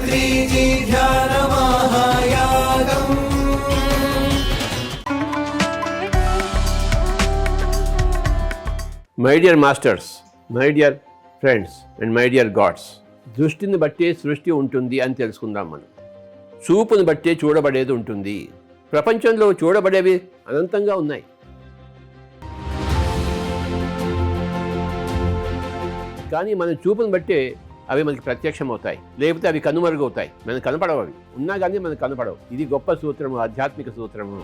My dear masters, my dear friends and my dear God's, దృష్టిని బట్టే సృష్టి ఉంటుంది అని తెలుసుకుందాం. మనం చూపుని బట్టే చూడబడేది ఉంటుంది. ప్రపంచంలో చూడబడేవి అనంతంగా ఉన్నాయి. కానీ మన చూపుని బట్టే అవి మనకి ప్రత్యక్షం అవుతాయి, లేకపోతే అవి కనుమరుగవుతాయి. మనకు కనపడవు, అవి ఉన్నా కానీ మనకు కనపడవు. ఇది గొప్ప సూత్రము, ఆధ్యాత్మిక సూత్రము.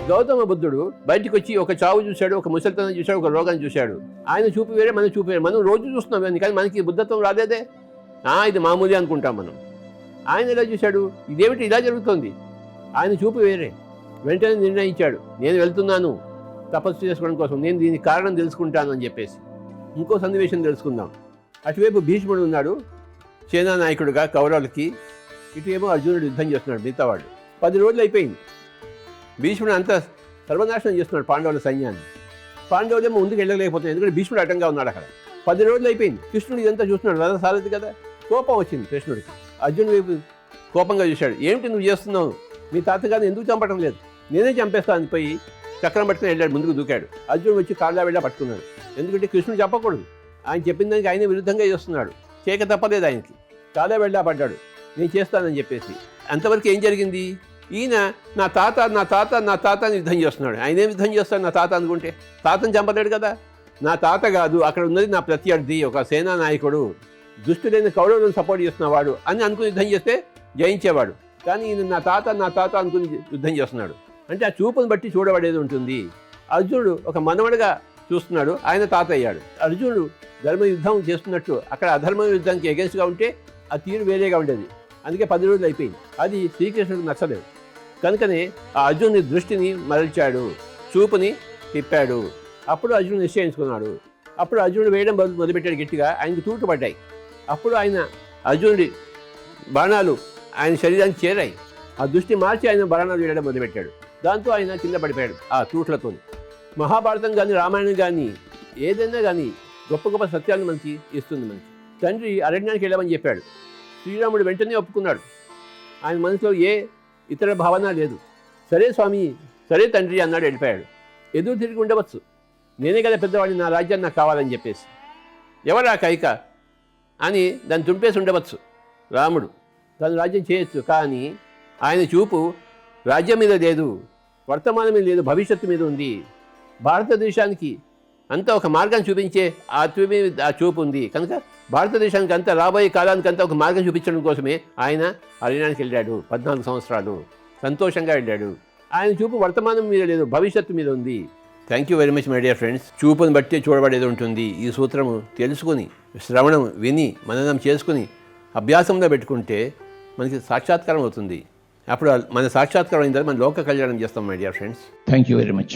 గౌతమ బుద్ధుడు బయటికి వచ్చి ఒక చావు చూశాడు, ఒక ముసలితనం చూశాడు, ఒక రోగాన్ని చూశాడు. ఆయన చూపు వేరే, మన చూపు వేరే. మనం రోజు చూస్తున్నాం కానీ మనకి బుద్ధత్వం రాలేదే. ఇది మామూలు అనుకుంటాం మనం. ఆయన ఎలా చూశాడు, ఇదేమిటి ఇలా జరుగుతుంది? ఆయన చూపు వేరే. వెంటనే నిర్ణయించాడు, నేను వెళ్తున్నాను తపస్సు చేసుకోవడం కోసం, నేను దీనికి కారణం తెలుసుకుంటాను అని చెప్పేసి. ఇంకో సన్నివేశం తెలుసుకుందాం. అటువైపు భీష్ముడు ఉన్నాడు సేనా నాయకుడుగా కౌరవులకి, ఇటువేమో అర్జునుడు యుద్ధం చేస్తున్నాడు మిగతావాడు. 10 రోజులు అయిపోయింది. భీష్ముడు అంతా సర్వనాశనం చేస్తున్నాడు పాండవుల సైన్యాన్ని. పాండవులేమో ముందుకు వెళ్ళలేకపోతుంది, ఎందుకంటే భీష్ముడు అడ్డంగా ఉన్నాడు అక్కడ. 10 రోజులు అయిపోయింది. కృష్ణుడు ఇదంతా చూస్తున్నాడు, రథం సారథి కదా. కోపం వచ్చింది కృష్ణుడికి. అర్జునుడు వైపు కోపంగా చూశాడు. ఏమిటి నువ్వు చేస్తున్నావు? మీ తాతగారిని ఎందుకు చంపడం లేదు? నేనే చంపేస్తాను పోయి చక్రం పట్టుకుని వెళ్ళాడు, ముందుకు దూకాడు. అర్జునుడు వచ్చి కాళ్ళ వెళ్ళా పట్టుకున్నాడు. ఎందుకంటే కృష్ణుడు చెప్పకూడదు, ఆయన చెప్పిన దానికి ఆయన విరుద్ధంగా చేస్తున్నాడు. చేయక తప్పలేదు ఆయనకి. కాళ్ళ వెళ్ళా పడ్డాడు, నేను చేస్తానని చెప్పేసి. అంతవరకు ఏం జరిగింది? ఈయన నా తాత నా తాత నా తాత అని యుద్ధం చేస్తున్నాడు. ఆయన ఏం యుద్ధం చేస్తాడు నా తాత అనుకుంటే? తాతని చంపలేడు కదా. నా తాత కాదు, అక్కడ ఉన్నది నా ప్రత్యర్థి, ఒక సేనా నాయకుడు, దుష్టుడైన కౌరవులను సపోర్ట్ చేస్తున్నవాడు అని అనుకుని యుద్ధం చేస్తే జయించేవాడు. కానీ ఈయన నా తాత అనుకుని యుద్ధం చేస్తున్నాడు. అంటే ఆ చూపును బట్టి చూడబడేది ఉంటుంది. అర్జునుడు ఒక మనవడిగా చూస్తున్నాడు, ఆయన తాత అయ్యాడు. అర్జునుడు ధర్మ యుద్ధం చేస్తున్నట్టు అక్కడ అధర్మ యుద్ధానికి ఎగెన్స్ట్గా ఉంటే ఆ తీరు వేరేగా ఉండేది. అందుకే 10 రోజులు అయిపోయింది. అది శ్రీకృష్ణుడికి నచ్చలేదు. కనుకనే ఆ అర్జునుని దృష్టిని మరల్చాడు, చూపుని తిప్పాడు. అప్పుడు అర్జునుడు నిశ్చయించుకున్నాడు. అప్పుడు అర్జునుడు వేయడం మొదలుపెట్టాడు గట్టిగా. ఆయనకు తూటు పడ్డాయి. అప్పుడు అర్జునుడి బాణాలు ఆయన శరీరానికి చేరాయి. ఆ దృష్టి మార్చి ఆయన బాణాలు వేయడం మొదలుపెట్టాడు. దాంతో ఆయన కింద పడిపోయాడు ఆ తూట్లతో. మహాభారతం కానీ రామాయణం కానీ ఏదైనా కానీ గొప్ప గొప్ప సత్యాలను మనకి ఇస్తుంది. మనకి తండ్రి అరణ్యానికి వెళ్ళమని చెప్పాడు. శ్రీరాముడు వెంటనే ఒప్పుకున్నాడు. ఆయన మనసులో ఏ ఇతర భావన లేదు. సరే స్వామి, సరే తండ్రి అన్నాడు, వెళ్ళిపోయాడు. ఎదురు తిరిగి ఉండవచ్చు, నేనే కదా పెద్దవాడిని, నా రాజ్యం నాకు కావాలని చెప్పేసి. ఎవరా కైక అని దాన్ని తుంపేసి ఉండవచ్చు. రాముడు తన రాజ్యం చేయొచ్చు, కానీ ఆయన చూపు రాజ్యం మీద లేదు, వర్తమానం మీద లేదు, భవిష్యత్తు మీద ఉంది. భారతదేశానికి అంతా ఒక మార్గాన్ని చూపించే ఆ చూపు ఉంది. కనుక భారతదేశానికి అంతా రాబోయే కాలానికి అంతా ఒక మార్గం చూపించడం కోసమే ఆయన అరణ్యానికి వెళ్ళాడు. 14 సంవత్సరాలు సంతోషంగా వెళ్ళాడు. ఆయన చూపు వర్తమానం మీద లేదు, భవిష్యత్తు మీద ఉంది. Thank you very much my dear friends. చూపును బట్టి చూడబడేది ఉంటుంది. ఈ సూత్రము తెలుసుకుని, శ్రవణం విని, మననం చేసుకుని అభ్యాసంలో పెట్టుకుంటే మనకి సాక్షాత్కారం అవుతుంది. అప్పుడు మన సాక్షాత్కారం అయిన తర్వాత మన లోక కళ్యాణం చేస్తాం my dear friends. Thank you very much.